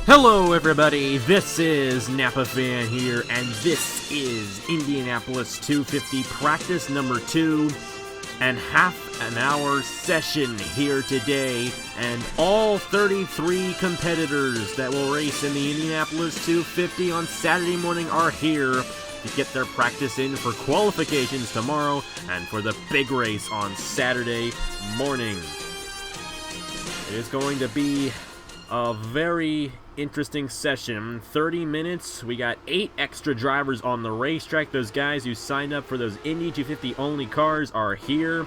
Hello everybody, this is Napa Fan here, and this is Indianapolis 250 practice number 2, and half an hour session here today, and all 33 competitors that will race in the Indianapolis 250 on Saturday morning are here to get their practice in for qualifications tomorrow and for the big race on Saturday morning. It is going to be a very interesting session. 30 minutes. We got 8 extra drivers on the racetrack. Those guys who signed up for those Indy 250 only cars are here.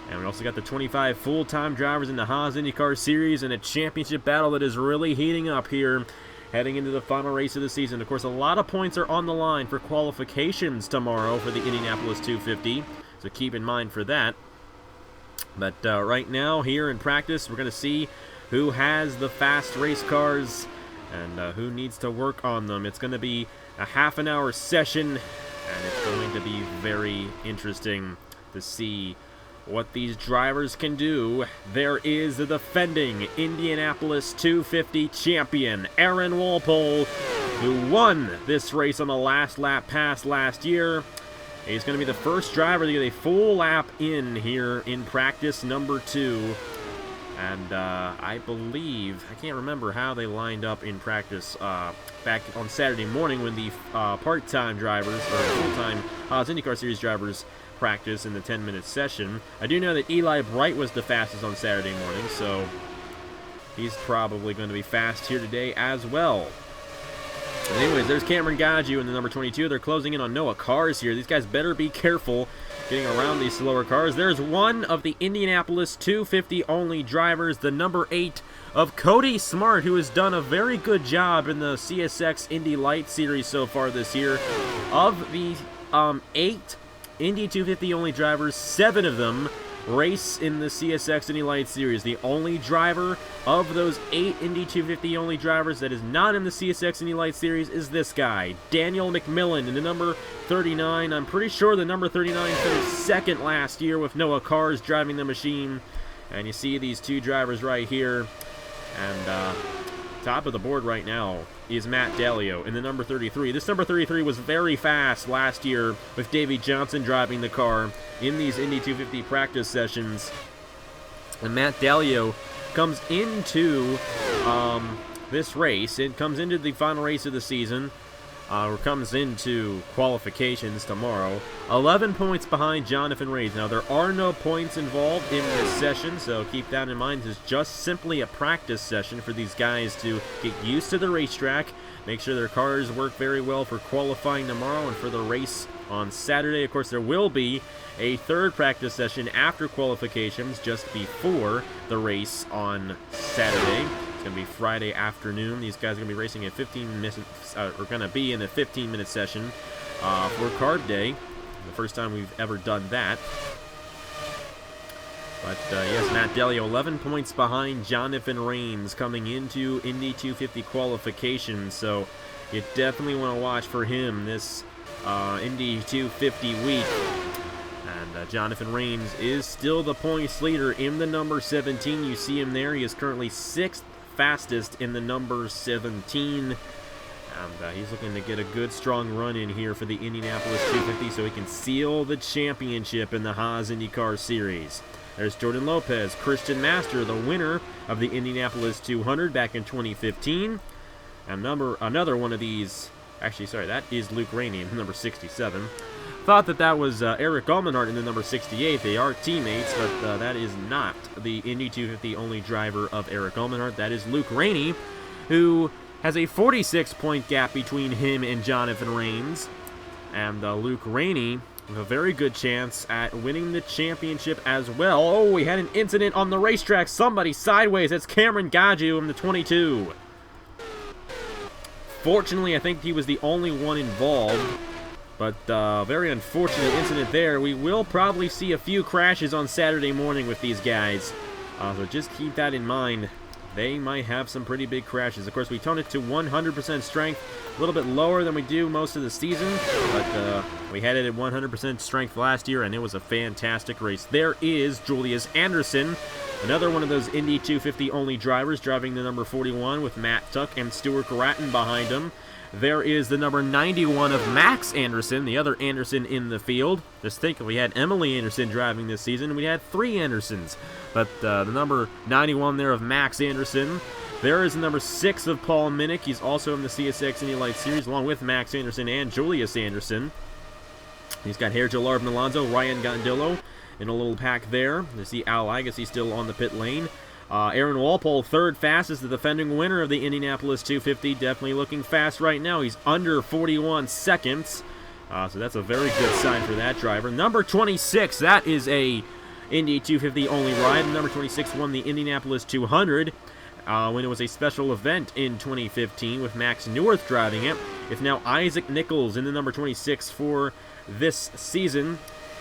And we also got the 25 full-time drivers in the Haas IndyCar Series and a championship battle that is really heating up here heading into the final race of the season. Of course, a lot of points are on the line for qualifications tomorrow for the Indianapolis 250, so keep in mind for that. But right now, here in practice, we're going to see who has the fast race cars and who needs to work on them. It's going to be a half an hour session, and it's going to be very interesting to see what these drivers can do. There is the defending Indianapolis 250 champion, Aaron Walpole, who won this race on the last lap pass last year. He's going to be the first driver to get a full lap in here in practice number 2. And I believe, I can't remember how they lined up in practice back on Saturday morning when the part-time drivers, or full-time Haas IndyCar Series drivers practice in the 10-minute session. I do know that Eli Bright was the fastest on Saturday morning, so he's probably going to be fast here today as well. But anyways, there's Cameron Gaju in the number 22. They're closing in on NRLOA cars here. These guys better be careful getting around these slower cars. There's one of the Indianapolis 250 only drivers, the number 8 of Cody Smart, who has done a very good job in the CSX Indy Light Series so far this year. Of the 8 Indy 250 only drivers, 7 of them race in the CSX Indy Light Series. The only driver of those 8 Indy 250 only drivers that is not in the CSX Indy Light Series is this guy, Daniel McMillan, in the number 39. I'm pretty sure the number 39 finished second last year with NRLOA cars driving the machine. And you see these 2 drivers right here. And top of the board right now is Matt Dalio in the number 33. This number 33 was very fast last year with Davey Johnson driving the car in these Indy 250 practice sessions. And Matt Dalio comes into this race. It comes into the final race of the season, or comes into qualifications tomorrow. 11 points behind Jonathan Reed. Now, there are no points involved in this session, so keep that in mind. It's just simply a practice session for these guys to get used to the racetrack, make sure their cars work very well for qualifying tomorrow and for the race on Saturday. Of course, there will be a third practice session after qualifications just before the race on Saturday. It's going to be Friday afternoon. These guys are going to be racing at 15 minutes, are going to be in a 15-minute session for Carb Day. The first time we've ever done that. But yes, Matt Dalio, 11 points behind Jonathan Rains coming into Indy 250 qualifications. So you definitely want to watch for him this Indy 250 week. And Jonathan Rains is still the points leader in the number 17. You see him there. He is currently 6th fastest in the number 17. And he's looking to get a good, strong run in here for the Indianapolis 250 so he can seal the championship in the Haas IndyCar Series. There's Jordan Lopez, Christian Master, the winner of the Indianapolis 200 back in 2015. And another one of these, actually, sorry, that is Luke Rainey in number 67. Thought that was Eric Almenhart in the number 68. They are teammates, but that is not the Indy 250 only driver of Eric Almenhart. That is Luke Rainey, who has a 46-point gap between him and Jonathan Rains. And Luke Rainey with a very good chance at winning the championship as well. Oh, we had an incident on the racetrack. Somebody sideways. That's Cameron Gaju in the 22. Fortunately, I think he was the only one involved. But very unfortunate incident there. We will probably see a few crashes on Saturday morning with these guys. So just keep that in mind. They might have some pretty big crashes. Of course, we tone it to 100% strength. A little bit lower than we do most of the season. But we had it at 100% strength last year, and it was a fantastic race. There is Julius Anderson, Another one of those Indy 250 only drivers driving the number 41 with Matt Tuck and Stuart Gratton behind him. There is the number 91 of Max Anderson, the other Anderson in the field. Just think, if we had Emily Anderson driving this season, we had 3 Andersons. But the number 91 there of Max Anderson. There is the number 6 of Paul Minnick. He's also in the CSX Indy Light Series, along with Max Anderson and Julius Anderson. He's got Herjo Larbin Alonso, Ryan Gondillo in a little pack there. You see Al Agassi still on the pit lane. Aaron Walpole, third fastest, the defending winner of the Indianapolis 250. Definitely looking fast right now. He's under 41 seconds. So that's a very good sign for that driver. Number 26, that is a Indy 250 only ride. Number 26 won the Indianapolis 200 when it was a special event in 2015 with Max Neuwirth driving it. It's now Isaac Nichols in the number 26 for this season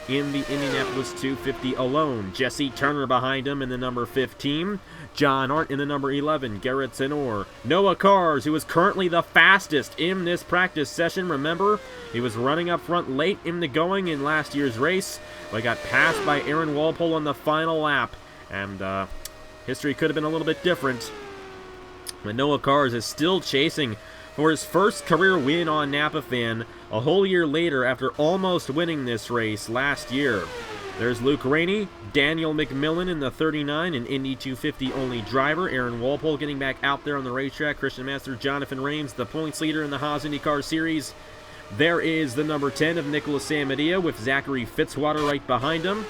in the Indianapolis 250 alone. Jesse Turner behind him in the number 15. John Arndt in the number 11. Garrett Tenor. Noah Cars, who is currently the fastest in this practice session. Remember, he was running up front late in the going in last year's race, but got passed by Aaron Walpole on the final lap. And history could have been a little bit different. But Noah Cars is still chasing for his first career win on Napa Fan a whole year later after almost winning this race last year. There's Luke Rainey, Daniel McMillan in the 39, an Indy 250 only driver. Aaron Walpole getting back out there on the racetrack. Christian Master Jonathan Rames, the points leader in the Haas IndyCar Series. There is the number 10 of Nicholas Samadia with Zachary Fitzwater right behind him.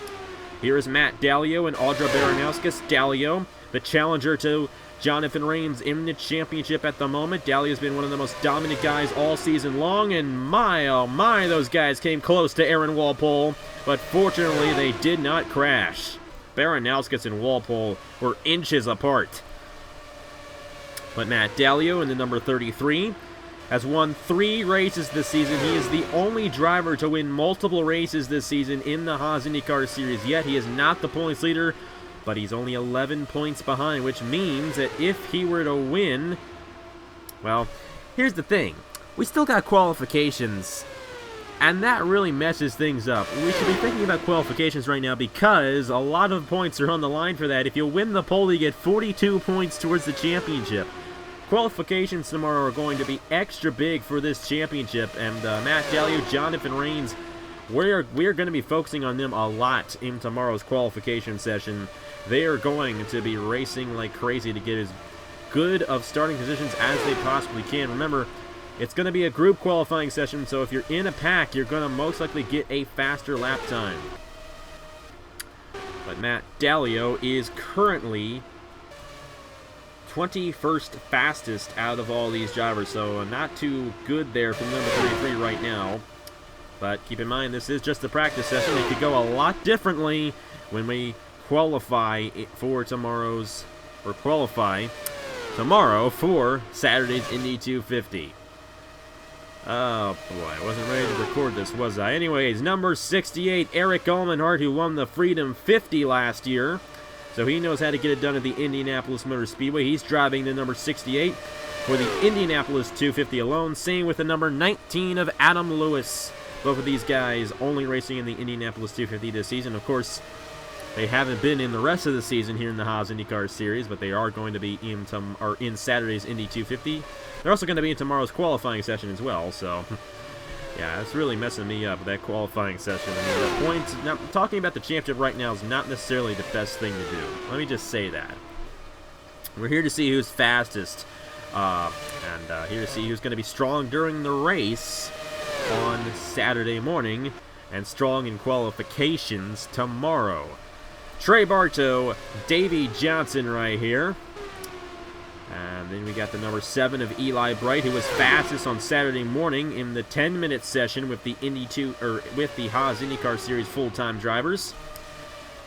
Here is Matt Dallio and Audra Baranauskas. Dallio, the challenger to Jonathan Rames in the championship at the moment. Dallio's been one of the most dominant guys all season long, and my, oh my, those guys came close to Aaron Walpole, but fortunately they did not crash. Baranauskas and Walpole were inches apart. But Matt Dallio in the number 33 has won 3 races this season. He is the only driver to win multiple races this season in the Haas IndyCar Series, yet he is not the points leader, but he's only 11 points behind, which means that if he were to win, well, here's the thing. We still got qualifications, and that really messes things up. We should be thinking about qualifications right now because a lot of points are on the line for that. If you win the pole, you get 42 points towards the championship. Qualifications tomorrow are going to be extra big for this championship, and Matt Dallio, Jonathan Raines, we're going to be focusing on them a lot in tomorrow's qualification session. They are going to be racing like crazy to get as good of starting positions as they possibly can. Remember, it's going to be a group qualifying session, so if you're in a pack, you're going to most likely get a faster lap time. But Matt Dallio is currently 21st fastest out of all these drivers, so not too good there from number 33 right now. But keep in mind, this is just a practice session. It could go a lot differently when we qualify for tomorrow for Saturday's Indy 250. Oh boy, I wasn't ready to record this, was I? Anyways, number 68, Eric Almenhart, who won the Freedom 50 last year. So he knows how to get it done at the Indianapolis Motor Speedway. He's driving the number 68 for the Indianapolis 250 alone. Same with the number 19 of Adam Lewis. Both of these guys only racing in the Indianapolis 250 this season. Of course, they haven't been in the rest of the season here in the Haas IndyCar Series, but they are going to be in Saturday's Indy 250. They're also going to be in tomorrow's qualifying session as well, so yeah, it's really messing me up, that qualifying session. I mean, the points, now, talking about the championship right now is not necessarily the best thing to do. Let me just say that. We're here to see who's fastest, and here to see who's going to be strong during the race on Saturday morning, and strong in qualifications tomorrow. Trey Bartow, Davey Johnson right here. And then we got the number 7 of Eli Bright, who was fastest on Saturday morning in the 10-minute session with the with the Haas IndyCar Series full-time drivers.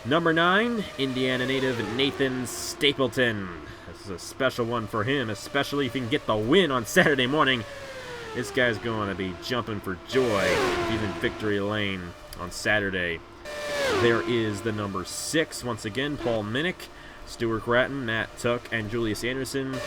Number 9, Indiana native Nathan Stapleton. This is a special one for him, especially if he can get the win on Saturday morning. This guy's going to be jumping for joy if he's in victory lane on Saturday. There is the number 6, once again, Paul Minnick. Stuart Gratton, Matt Tuck, and Julius Anderson.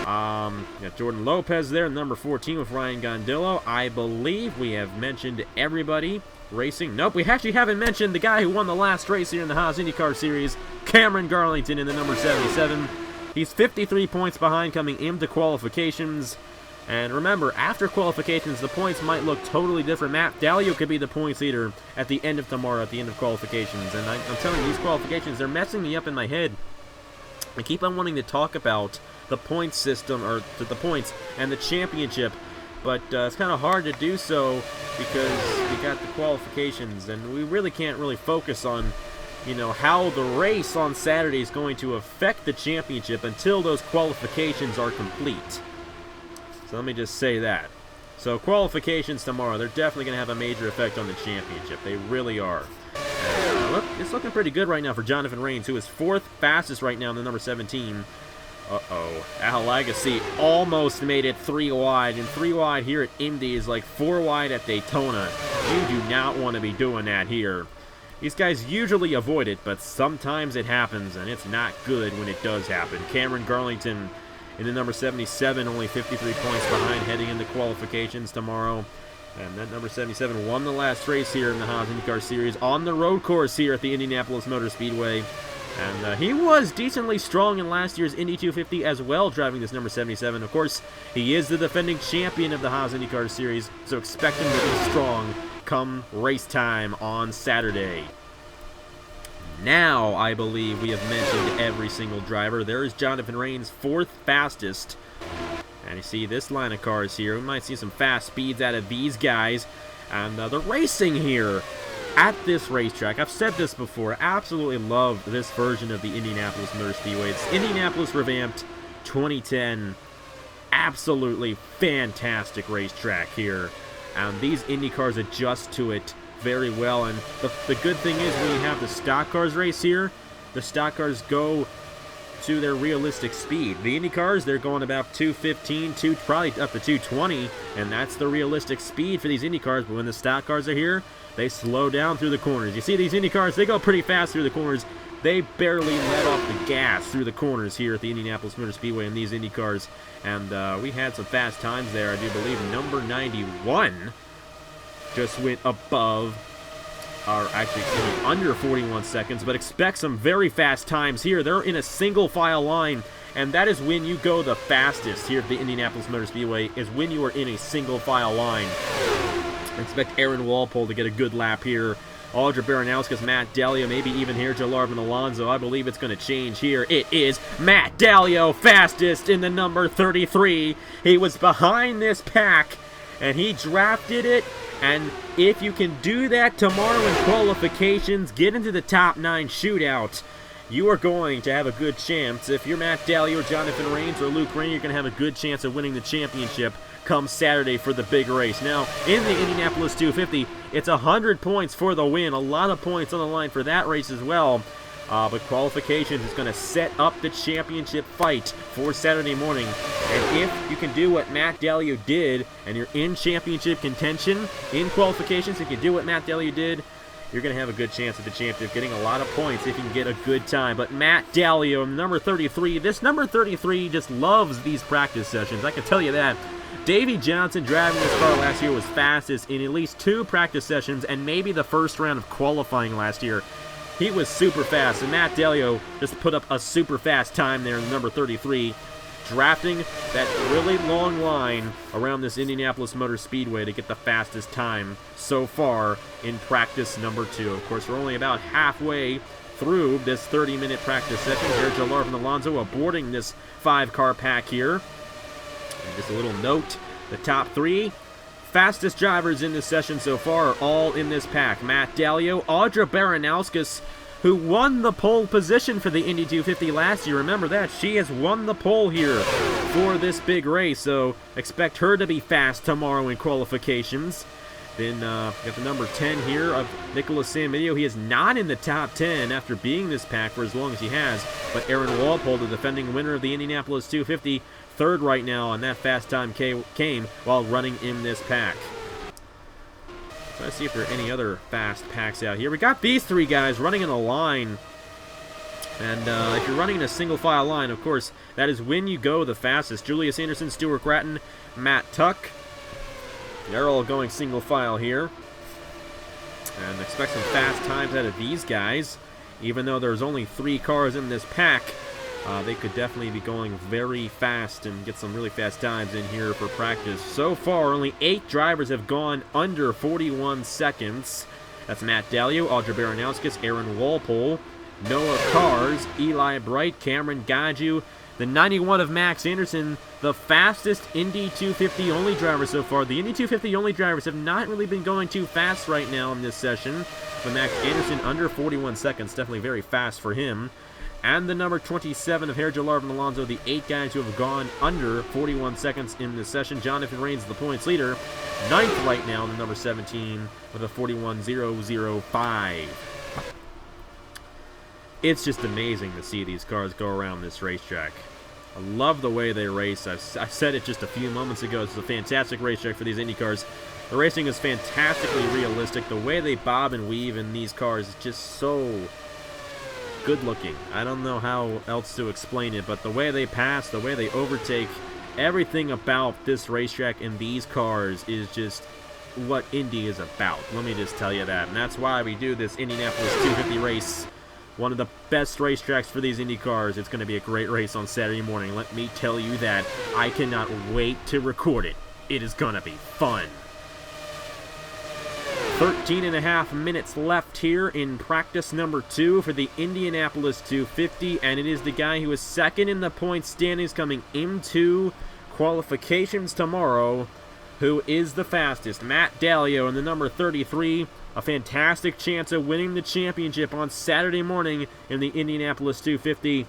Got Jordan Lopez there, number 14 with Ryan Gondillo. I believe we have mentioned everybody racing. Nope, we actually haven't mentioned the guy who won the last race here in the Haas IndyCar Series, Cameron Garlington in the number 77. He's 53 points behind coming into qualifications. And remember, after qualifications, the points might look totally different. Matt Dallio could be the points leader at the end of tomorrow, at the end of qualifications. And I'm telling you, these qualifications, they're messing me up in my head. I keep on wanting to talk about the point system, or the points, and the championship. But it's kind of hard to do so because we got the qualifications. And we really can't really focus on, you know, how the race on Saturday is going to affect the championship until those qualifications are complete. So let me just say that. So qualifications tomorrow, they're definitely going to have a major effect on the championship. They really are. Look, it's looking pretty good right now for Jonathan Rains, who is 4th fastest right now in the number 17. Uh-oh. Al Agassi almost made it 3 wide, and 3 wide here at Indy is like 4 wide at Daytona. You do not want to be doing that here. These guys usually avoid it, but sometimes it happens, and it's not good when it does happen. Cameron Garlington in the number 77, only 53 points behind heading into qualifications tomorrow. And that number 77 won the last race here in the Haas IndyCar Series on the road course here at the Indianapolis Motor Speedway. And he was decently strong in last year's Indy 250 as well, driving this number 77. Of course, he is the defending champion of the Haas IndyCar Series, so expect him to be strong come race time on Saturday. Now, I believe we have mentioned every single driver. There is Jonathan Rains, 4th fastest. And you see this line of cars here. We might see some fast speeds out of these guys. And the racing here at this racetrack. I've said this before. I absolutely love this version of the Indianapolis Motor Speedway. It's Indianapolis Revamped 2010. Absolutely fantastic racetrack here. And these Indy cars adjust to it very well. And the good thing is when you have the stock cars race here, the stock cars go to their realistic speed. The Indy cars, they're going about 215, probably up to 220, and that's the realistic speed for these Indy cars. But when the stock cars are here, they slow down through the corners. You see these Indy cars, they go pretty fast through the corners. They barely let off the gas through the corners here at the Indianapolis Motor Speedway in these Indy cars. And we had some fast times there. I do believe number 91 just went above, or actually under 41 seconds, but expect some very fast times here. They're in a single file line, and that is when you go the fastest here at the Indianapolis Motor Speedway, is when you are in a single file line. Expect Aaron Walpole to get a good lap here. Audra Baranowskis, Matt Dallio, maybe even here Jalarvin Alonso. I believe it's going to change here. It is Matt Dallio fastest in the number 33. He was behind this pack, and he drafted it. And if you can do that tomorrow in qualifications, get into the top 9 shootout, you are going to have a good chance. If you're Matt Dallio or Jonathan Rains or Luke Rain, you're going to have a good chance of winning the championship come Saturday for the big race. Now, in the Indianapolis 250, it's 100 points for the win. A lot of points on the line for that race as well. But qualifications is going to set up the championship fight for Saturday morning. And if you can do what Matt Dallio did, and you're in championship contention in qualifications, if you do what Matt Dallio did, you're going to have a good chance at the championship, getting a lot of points if you can get a good time. But Matt Dallio, number 33, this number 33 just loves these practice sessions. I can tell you that. Davey Johnson driving this car last year was fastest in at least 2 practice sessions and maybe the first round of qualifying last year. He was super fast, and Matt Dallio just put up a super fast time there in number 33, drafting that really long line around this Indianapolis Motor Speedway to get the fastest time so far in practice number 2. Of course, we're only about halfway through this 30-minute practice session. Here's Jalarvin Alonso aboarding this 5-car pack here. And just a little note, the top 3 fastest drivers in this session so far are all in this pack. Matt Dallio, Audra Baranowskis, who won the pole position for the Indy 250 last year. Remember that. She has won the pole here for this big race, so expect her to be fast tomorrow in qualifications. Then got the number 10 here of Nicholas Samideo. He is not in the top 10 after being this pack for as long as he has, but Aaron Walpole, the defending winner of the Indianapolis 250, 3rd right now, and that fast time came while running in this pack. So let's see if there are any other fast packs out here. We got these 3 guys running in a line And if you're running in a single file line, of course, that is when you go the fastest. Julius Anderson, Stuart Gratton, Matt Tuck. They're all going single file here. And expect some fast times out of these guys. Even though there's only 3 cars in this pack, they could definitely be going very fast and get some really fast times in here for practice. So far, only 8 drivers have gone under 41 seconds. That's Matt Dalio, Audra Baranowskis, Aaron Walpole, Noah Cars, Eli Bright, Cameron Gaju, the 91 of Max Anderson, the fastest Indy 250 only driver so far. The Indy 250 only drivers have not really been going too fast right now in this session. But Max Anderson under 41 seconds, definitely very fast for him. And the number 27 of Herja Larvin Alonso, the 8 guys who have gone under 41 seconds in this session. Jonathan Rains, the points leader, 9th right now, the number 17 with a 41.005. It's just amazing to see these cars go around this racetrack. I love the way they race. I said it just a few moments ago. It's a fantastic racetrack for these Indy cars. The racing is fantastically realistic. The way they bob and weave in these cars is just so good looking. I don't know how else to explain it, but the way they pass, the way they overtake, everything about this racetrack and these cars is just what Indy is about. Let me just tell you that. And that's why we do this Indianapolis 250 race. One of the best racetracks for these Indy cars. It's going to be a great race on Saturday morning. Let me tell you that. I cannot wait to record it. It is going to be fun. 13.5 minutes left here in practice number 2 for the Indianapolis 250, and it is the guy who is second in the point standings coming into qualifications tomorrow who is the fastest. Matt Dalio in the number 33. A fantastic chance of winning the championship on Saturday morning in the Indianapolis 250.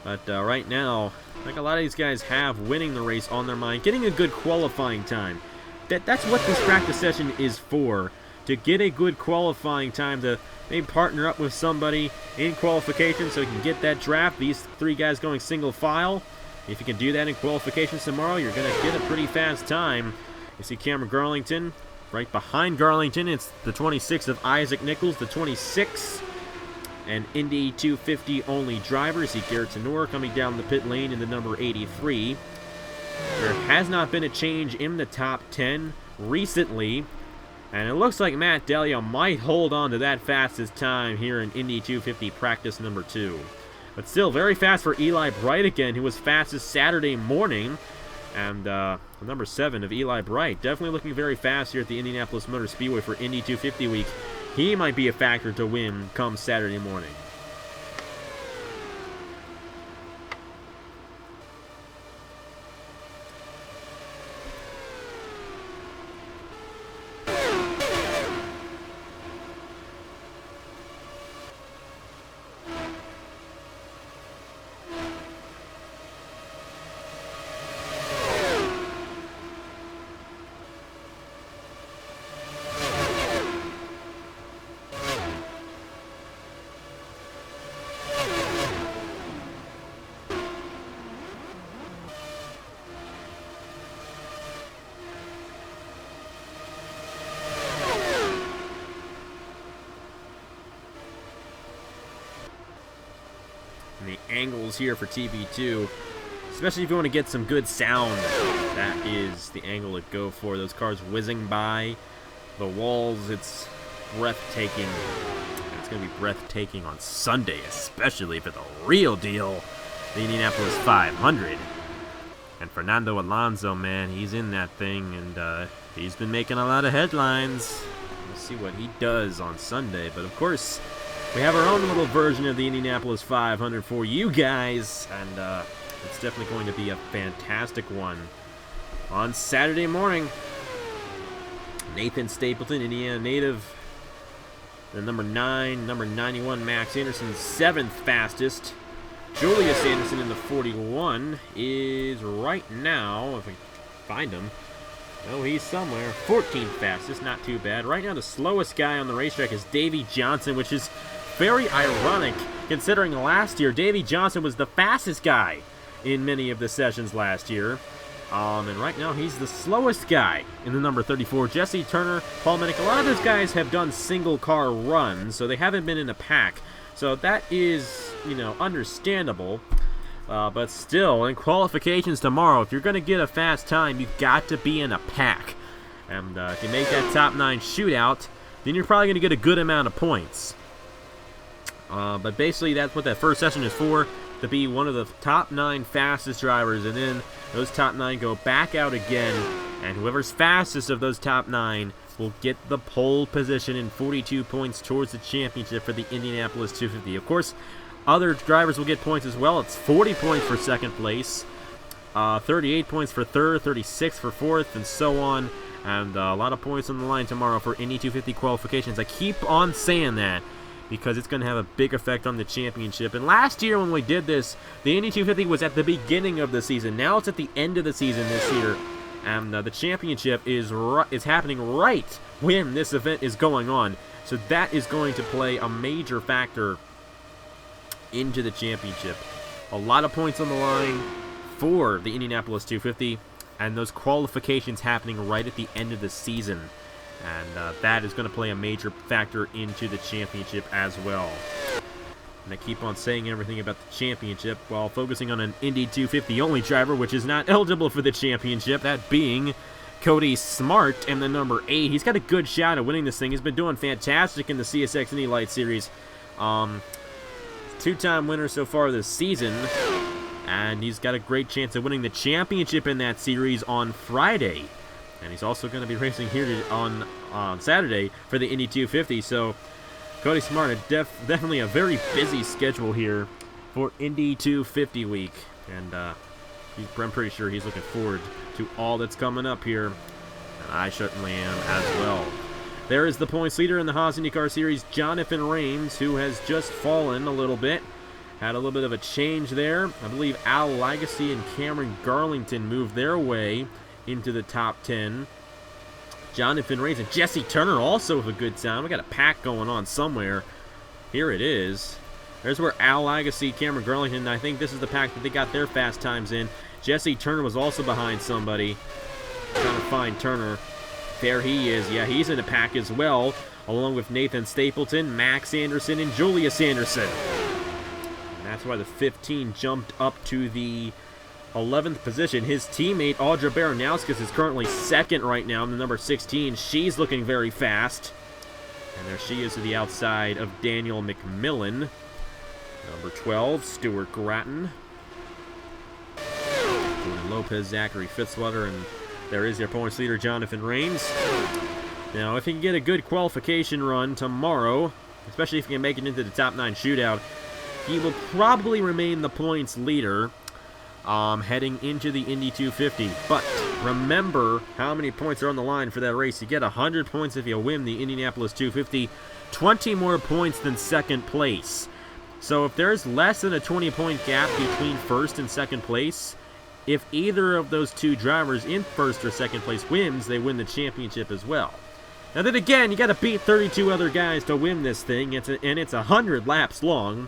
But right now, like a lot of these guys have winning the race on their mind, getting a good qualifying time. That's what this practice session is for, to get a good qualifying time, to maybe partner up with somebody in qualification so you can get that draft. These 3 guys going single file. If you can do that in qualifications tomorrow, you're going to get a pretty fast time. You see Cameron Garlington. Right behind Garlington, it's the 26 of Isaac Nichols, the 26, and Indy 250 only driver. See Garrett Tenor coming down the pit lane in the number 83. There has not been a change in the top 10 recently, and it looks like Matt Dalio might hold on to that fastest time here in Indy 250 practice number 2. But still very fast for Eli Bright again, who was fastest Saturday morning. And the number 7 of Eli Bright, definitely looking very fast here at the Indianapolis Motor Speedway for Indy 250 week. He might be a factor to win come Saturday morning. And the angles here for TB2, especially if you want to get some good sound, that is the angle to go for. Those cars whizzing by the walls, it's breathtaking. And it's going to be breathtaking on Sunday, especially for the real deal, the Indianapolis 500. And Fernando Alonso, man, he's in that thing, and he's been making a lot of headlines. We'll see what he does on Sunday, but of course, we have our own little version of the Indianapolis 500 for you guys, and it's definitely going to be a fantastic one on Saturday morning. Nathan Stapleton, Indiana native, the number 9, number 91, Max Anderson, 7th fastest. Julius Anderson in the 41 is right now, if we find him, oh, he's somewhere, 14th fastest, not too bad. Right now, the slowest guy on the racetrack is Davey Johnson, which is very ironic, considering last year, Davey Johnson was the fastest guy in many of the sessions last year. And right now, he's the slowest guy in the number 34. Jesse Turner, Paul Minnick, a lot of those guys have done single-car runs, so they haven't been in a pack. So that is, understandable. But still, in qualifications tomorrow, if you're going to get a fast time, you've got to be in a pack. And if you make that top 9 shootout, then you're probably going to get a good amount of points. But basically, that's what that first session is for, to be one of the top 9 fastest drivers. And then those top 9 go back out again, and whoever's fastest of those top 9 will get the pole position and 42 points towards the championship for the Indianapolis 250. Of course, other drivers will get points as well. It's 40 points for second place, 38 points for third, 36 for fourth, and so on. And a lot of points on the line tomorrow for Indy 250 qualifications. I keep on saying that because it's going to have a big effect on the championship. And last year when we did this, the Indy 250 was at the beginning of the season. Now it's at the end of the season this year. And the championship is happening right when this event is going on. So that is going to play a major factor into the championship. A lot of points on the line for the Indianapolis 250, and those qualifications happening right at the end of the season. And that is going to play a major factor into the championship as well. And I keep on saying everything about the championship while focusing on an Indy 250 only driver, which is not eligible for the championship, that being Cody Smart and the number 8. He's got a good shot at winning this thing. He's been doing fantastic in the CSX Indy Light Series. Two-time winner so far this season, and he's got a great chance of winning the championship in that series on Friday. And he's also going to be racing here on Saturday for the Indy 250. So Cody Smart, definitely a very busy schedule here for Indy 250 week. And I'm pretty sure he's looking forward to all that's coming up here. And I certainly am as well. There is the points leader in the Haas IndyCar Series, Jonathan Rains, who has just fallen a little bit. Had a little bit of a change there. I believe Al Legacy and Cameron Garlington moved their way into the top 10. Jonathan Rains and Jesse Turner also with a good time. We got a pack going on somewhere. Here it is. There's where Al Legacy, Cameron Garlington, I think this is the pack that they got their fast times in. Jesse Turner was also behind somebody. Trying to find Turner. There he is. Yeah, he's in the pack as well, along with Nathan Stapleton, Max Anderson, and Julius Anderson. And that's why the 15 jumped up to the 11th position. His teammate, Audra Baranowskis, is currently second right now in the number 16. She's looking very fast. And there she is to the outside of Daniel McMillan. Number 12, Stuart Gratton. Jordan Lopez, Zachary Fitzwater, and there is their points leader, Jonathan Rains. Now, if he can get a good qualification run tomorrow, especially if he can make it into the top 9 shootout, he will probably remain the points leader heading into the Indy 250. But remember how many points are on the line for that race. You get 100 points if you win the Indianapolis 250, 20 more points than second place. So if there's less than a 20-point gap between first and second place, if either of those two drivers in first or second place wins, they win the championship as well. Now then again, you got to beat 32 other guys to win this thing, and it's 100 laps long,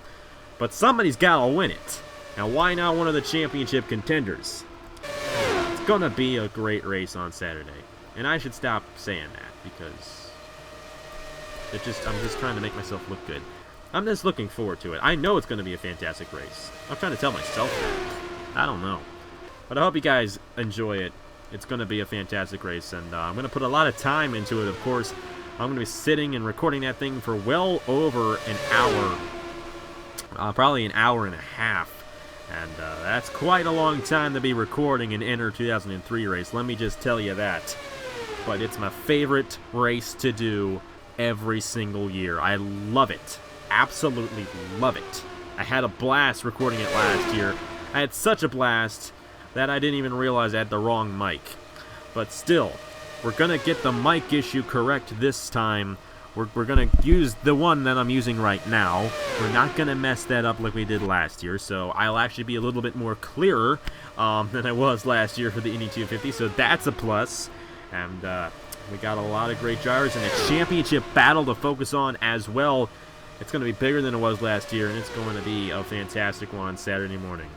but somebody's got to win it. Now why not one of the championship contenders? It's going to be a great race on Saturday, and I should stop saying that because I'm just trying to make myself look good. I'm just looking forward to it. I know it's going to be a fantastic race. I'm trying to tell myself that. I don't know. But I hope you guys enjoy it. It's going to be a fantastic race, and I'm going to put a lot of time into it, of course. I'm going to be sitting and recording that thing for well over an hour. Probably an hour and a half. And that's quite a long time to be recording an Enter 2003 race. Let me just tell you that. But it's my favorite race to do every single year. I love it. Absolutely love it. I had a blast recording it last year. I had such a blast that I didn't even realize I had the wrong mic. But still, we're going to get the mic issue correct this time. We're going to use the one that I'm using right now. We're not going to mess that up like we did last year, so I'll actually be a little bit more clearer than I was last year for the Indy 250, so that's a plus. And we got a lot of great drivers and a championship battle to focus on as well. It's going to be bigger than it was last year, and it's going to be a fantastic one on Saturday morning.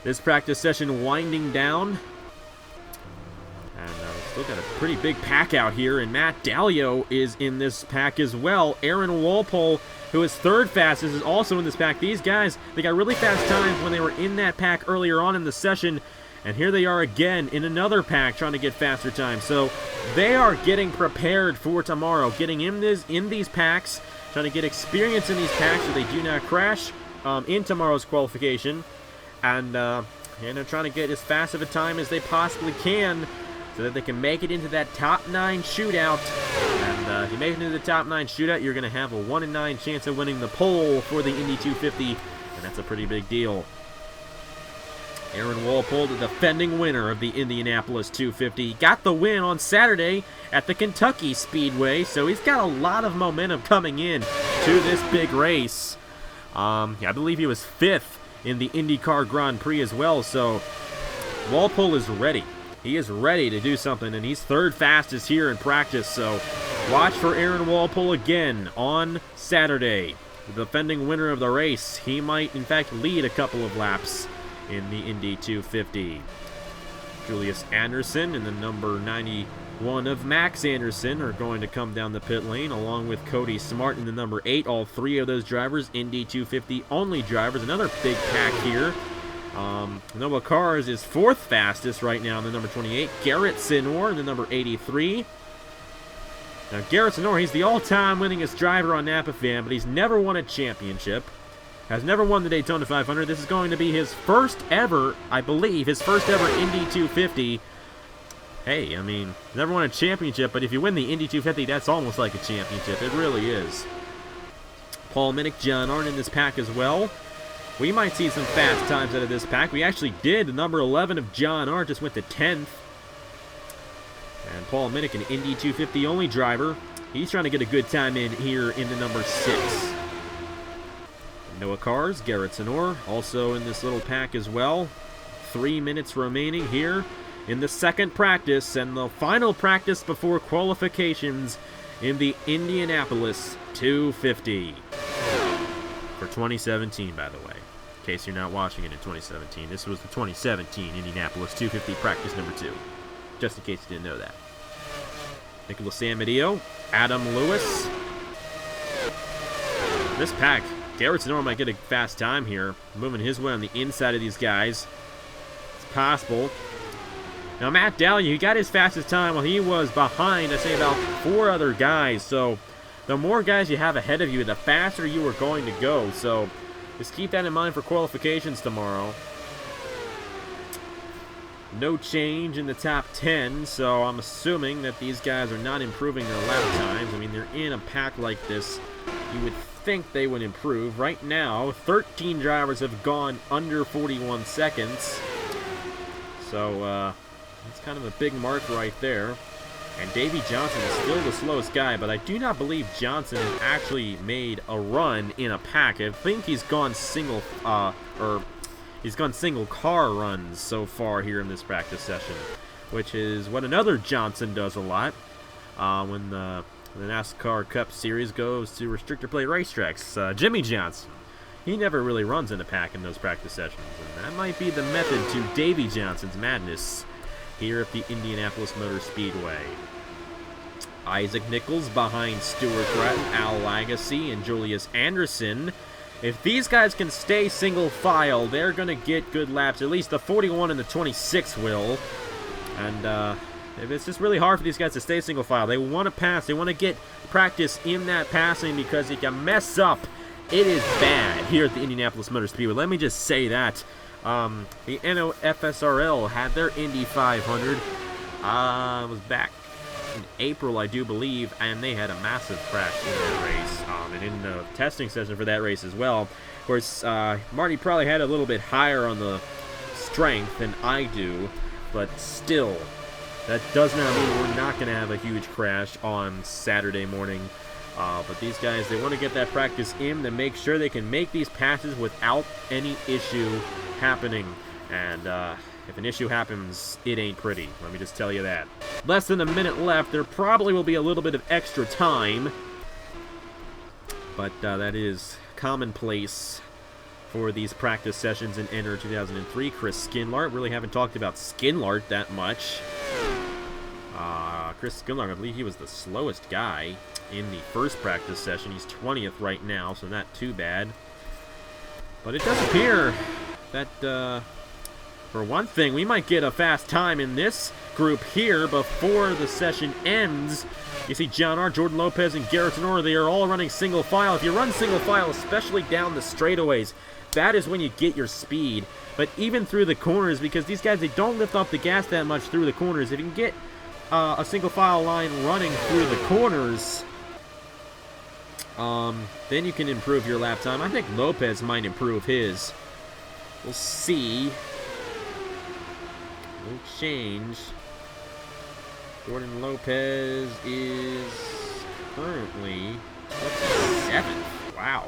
This practice session winding down. And still got a pretty big pack out here, and Matt Dalio is in this pack as well. Aaron Walpole who is third fastest, is also in this pack. These guys, they got really fast times when they were in that pack earlier on in the session, and here they are again in another pack trying to get faster times. So they are getting prepared for tomorrow, getting in these packs, trying to get experience in these packs so they do not crash in tomorrow's qualification, and they're trying to get as fast of a time as they possibly can so that they can make it into that top 9 shootout. And if you make it into the top 9 shootout, you're going to have a 1 in 9 chance of winning the pole for the Indy 250, and that's a pretty big deal. Aaron Walpole, the defending winner of the Indianapolis 250, got the win on Saturday at the Kentucky Speedway, so he's got a lot of momentum coming in to this big race. I believe he was 5th in the IndyCar Grand Prix as well, so Walpole is ready. He is ready to do something, and he's third fastest here in practice, so watch for Aaron Walpole again on Saturday. The defending winner of the race, he might in fact lead a couple of laps in the Indy 250. Julius Anderson and the number 91 of Max Anderson are going to come down the pit lane, along with Cody Smart in the number 8. All 3 of those drivers, Indy 250 only drivers. Another big pack here. Noah Cars is 4th fastest right now in the number 28. Garrett Sinor in the number 83. Now, Garrett Sinor, he's the all-time winningest driver on Napa Fan, but he's never won a championship. Has never won the Daytona 500. This is going to be his first ever, I believe, his first ever Indy 250. Hey, I mean, never won a championship, but if you win the Indy 250, that's almost like a championship. It really is. Paul Minnick, John Arndt in this pack as well. We might see some fast times out of this pack. We actually did. The number 11 of John Arndt just went to 10th. And Paul Minnick, an Indy 250 only driver. He's trying to get a good time in here in the number 6. Noah Cars, Garrett Sinor, also in this little pack as well. 3 minutes remaining here in the second practice and the final practice before qualifications in the Indianapolis 250. For 2017, by the way. In case you're not watching it in 2017. This was the 2017 Indianapolis 250 practice number 2. Just in case you didn't know that. Nicholas Amadio, Adam Lewis. This pack, Garrett Sinor might get a fast time here, moving his way on the inside of these guys. It's possible. Now, Matt Dahlia, he got his fastest time while he was behind, I'd say, about 4 other guys. So, the more guys you have ahead of you, the faster you are going to go. So, just keep that in mind for qualifications tomorrow. No change in the top 10, so I'm assuming that these guys are not improving their lap times. I mean, they're in a pack like this. You would think they would improve. Right now, 13 drivers have gone under 41 seconds. So, that's kind of a big mark right there. And Davey Johnson is still the slowest guy, but I do not believe Johnson has actually made a run in a pack. I think he's gone single, he's gone single car runs so far here in this practice session, which is what another Johnson does a lot when the NASCAR Cup Series goes to restrictor plate racetracks. Jimmy Johnson, he never really runs in a pack in those practice sessions, and that might be the method to Davey Johnson's madness here at the Indianapolis Motor Speedway. Isaac Nichols behind Stuart Gratton, Al Lagasse, and Julius Anderson. If these guys can stay single file, they're going to get good laps. At least the 41 and the 26 will. And it's just really hard for these guys to stay single file. They want to pass. They want to get practice in that passing, because if you mess up, it is bad here at the Indianapolis Motor Speedway. Let me just say that. The NOFSRL had their Indy 500. It was back in April, I do believe, and they had a massive crash in that race, and in the testing session for that race as well. Of course, Marty probably had a little bit higher on the strength than I do, but still, that does not mean we're not going to have a huge crash on Saturday morning. But these guys, they want to get that practice in to make sure they can make these passes without any issue happening. And if an issue happens, it ain't pretty. Let me just tell you that. Less than a minute left. There probably will be a little bit of extra time, but that is commonplace for these practice sessions in Enter 2003. Chris Skinlart. Really haven't talked about Skinlart that much. Chris Skinlart, I believe he was the slowest guy in the first practice session. He's 20th right now, so not too bad. But it does appear that, for one thing, we might get a fast time in this group here before the session ends. You see John R., Jordan Lopez, and Garrett Tenor, they are all running single file. If you run single file, especially down the straightaways, that is when you get your speed. But even through the corners, because these guys, they don't lift up the gas that much through the corners. If you can get a single file line running through the corners, then you can improve your lap time. I think Lopez might improve his. We'll see. No change. Jordan Lopez is currently 7th. Wow.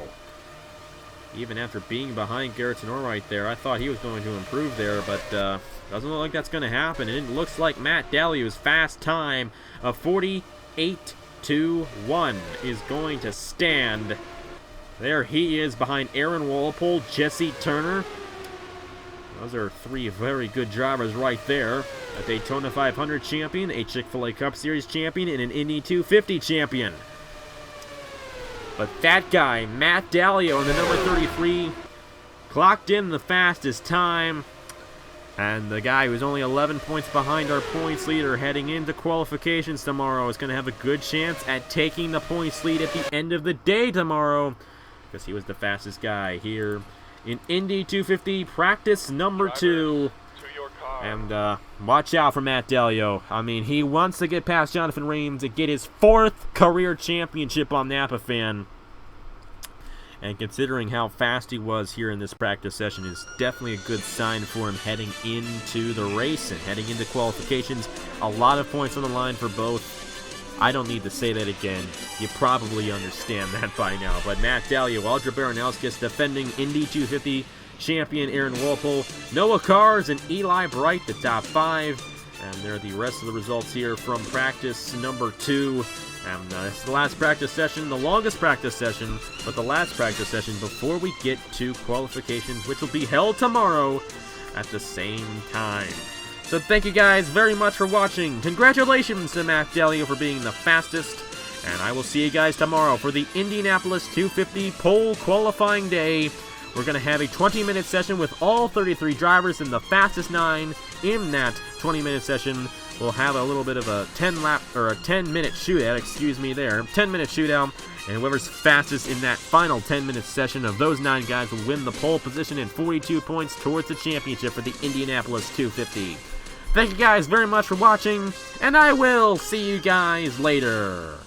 Even after being behind Garrett Tenor right there, I thought he was going to improve there, but doesn't look like that's going to happen. And it looks like Matt Dallio's fast time of 48.21 is going to stand. There he is behind Aaron Walpole, Jesse Turner. Those are 3 very good drivers right there. A Daytona 500 champion, a Chick-fil-A Cup Series champion, and an Indy 250 champion. But that guy, Matt Dallio, in the number 33, clocked in the fastest time. And the guy who's only 11 points behind our points leader heading into qualifications tomorrow is going to have a good chance at taking the points lead at the end of the day tomorrow, because he was the fastest guy here in Indy 250 practice number 2. And watch out for Matt Dallio. I mean, he wants to get past Jonathan Rames and get his 4th career championship on Napa Fan. And considering how fast he was here in this practice session is definitely a good sign for him heading into the race and heading into qualifications. A lot of points on the line for both. I don't need to say that again. You probably understand that by now. But Matt Dallio, Audra Baranowskis defending Indy 250 champion Aaron Walpole, Noah Cars, and Eli Bright, the top 5. And there are the rest of the results here from practice number 2. And this is the last practice session, the longest practice session, but the last practice session before we get to qualifications, which will be held tomorrow at the same time. So thank you guys very much for watching. Congratulations to Matt Dallio for being the fastest. And I will see you guys tomorrow for the Indianapolis 250 pole qualifying day. We're going to have a 20-minute session with all 33 drivers and the fastest 9 in that 20-minute session. We'll have a little bit of a 10-minute shootout, 10-minute shootout, and whoever's fastest in that final 10-minute session of those 9 guys will win the pole position and 42 points towards the championship for the Indianapolis 250. Thank you guys very much for watching, and I will see you guys later.